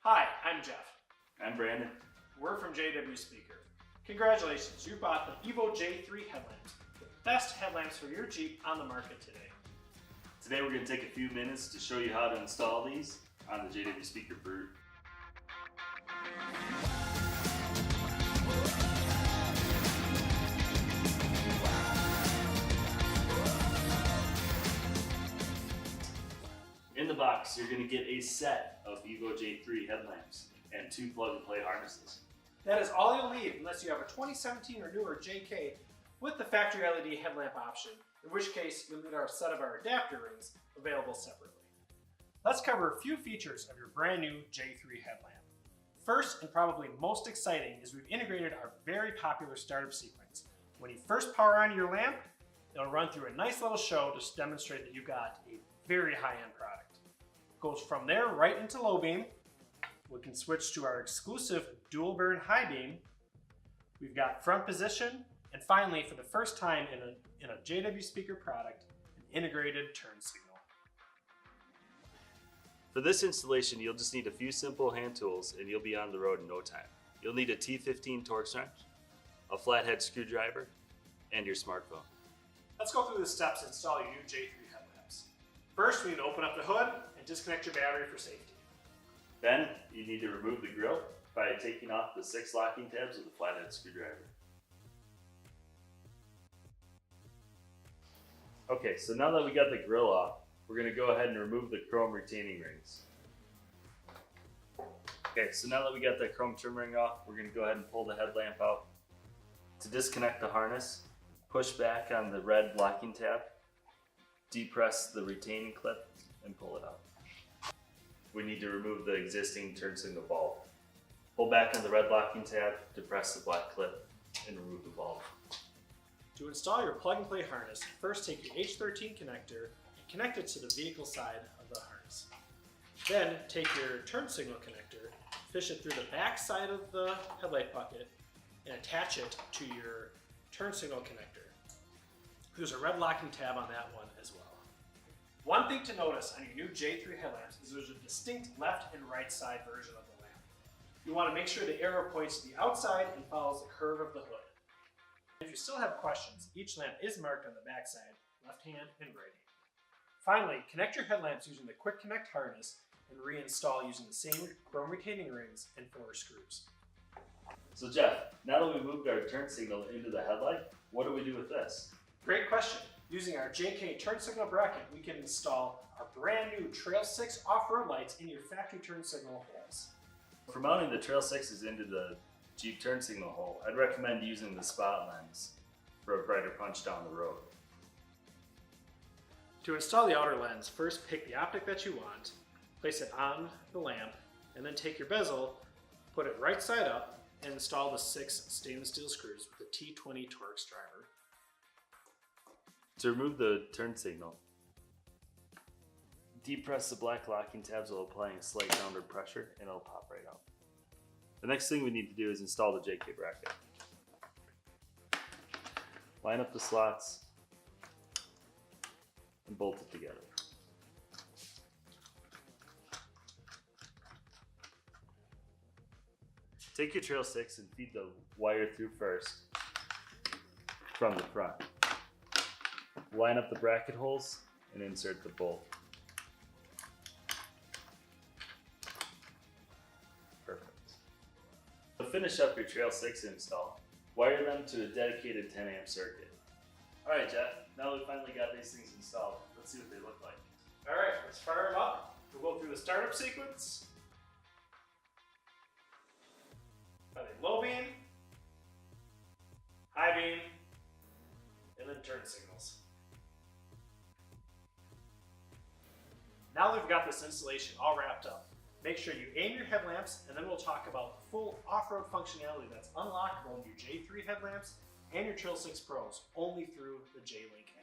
Hi, I'm Jeff. I'm Brandon. We're from JW Speaker. Congratulations, you bought the EVO J3 headlamps, the best headlamps for your Jeep on the market today. Today we're going to take a few minutes to show you how to install these on the JW Speaker boot. In the box, you're going to get a set of EVO J3 headlamps and 2 plug-and-play harnesses. That is all you'll need unless you have a 2017 or newer JK with the factory LED headlamp option, in which case you'll need our set of our adapter rings available separately. Let's cover a few features of your brand new J3 headlamp. First, and probably most exciting, is we've integrated our very popular startup sequence. When you first power on your lamp, it'll run through a nice little show to demonstrate that you've got a very high-end product. Goes from there right into low beam. We can switch to our exclusive dual burn high beam. We've got front position, and finally, for the first time in a JW Speaker product, an integrated turn signal. For this installation, you'll just need a few simple hand tools and you'll be on the road in no time. You'll need a T15 Torx wrench, a flathead screwdriver, and your smartphone. Let's go through the steps to install your new J3 headlamps. First, we need to open up the hood and disconnect your battery for safety. Then, you need to remove the grill by taking off the 6 locking tabs with a flathead screwdriver. Okay, so now that we got the grill off, we're going to go ahead and remove the chrome retaining rings. Okay, so now that we got that chrome trim ring off, we're going to go ahead and pull the headlamp out. To disconnect the harness, push back on the red locking tab, depress the retaining clip, and pull it out. We need to remove the existing turn signal bulb. Pull back on the red locking tab, depress the black clip, and remove the bulb. To install your plug-and-play harness, first take your H13 connector and connect it to the vehicle side of the harness. Then take your turn signal connector, fish it through the back side of the headlight bucket, and attach it to your turn signal connector. There's a red locking tab on that one as well. One thing to notice on your new J3 headlamps is there's a distinct left and right side version of the lamp. You want to make sure the arrow points to the outside and follows the curve of the hood. If you still have questions, each lamp is marked on the back side, left hand and right hand. Finally, connect your headlamps using the Quick Connect harness and reinstall using the same chrome retaining rings and 4 screws. So Jeff, now that we moved our turn signal into the headlight, what do we do with this? Great question. Using our JK turn signal bracket, we can install our brand new Trail 6 off-road lights in your factory turn signal holes. For mounting the Trail 6s into the Jeep turn signal hole, I'd recommend using the spot lens for a brighter punch down the road. To install the outer lens, first pick the optic that you want, place it on the lamp, and then take your bezel, put it right side up, and install the 6 stainless steel screws with the T20 Torx driver. To remove the turn signal, depress the black locking tabs while applying a slight downward pressure and it'll pop right out. The next thing we need to do is install the JK bracket. Line up the slots and bolt it together. Take your Trail 6 and feed the wire through first from the front. Line up the bracket holes and insert the bolt. Perfect. To finish up your Trail 6 install, wire them to a dedicated 10 amp circuit. Alright Jeff, now that we finally got these things installed, let's see what they look like. Alright, let's fire them up. We'll go through the startup sequence. Are they low beam, high beam, and then turn signals. Now that we've got this installation all wrapped up, make sure you aim your headlamps, and then we'll talk about the full off-road functionality that's unlockable in your J3 headlamps and your Trail 6 Pros only through the J-Link app.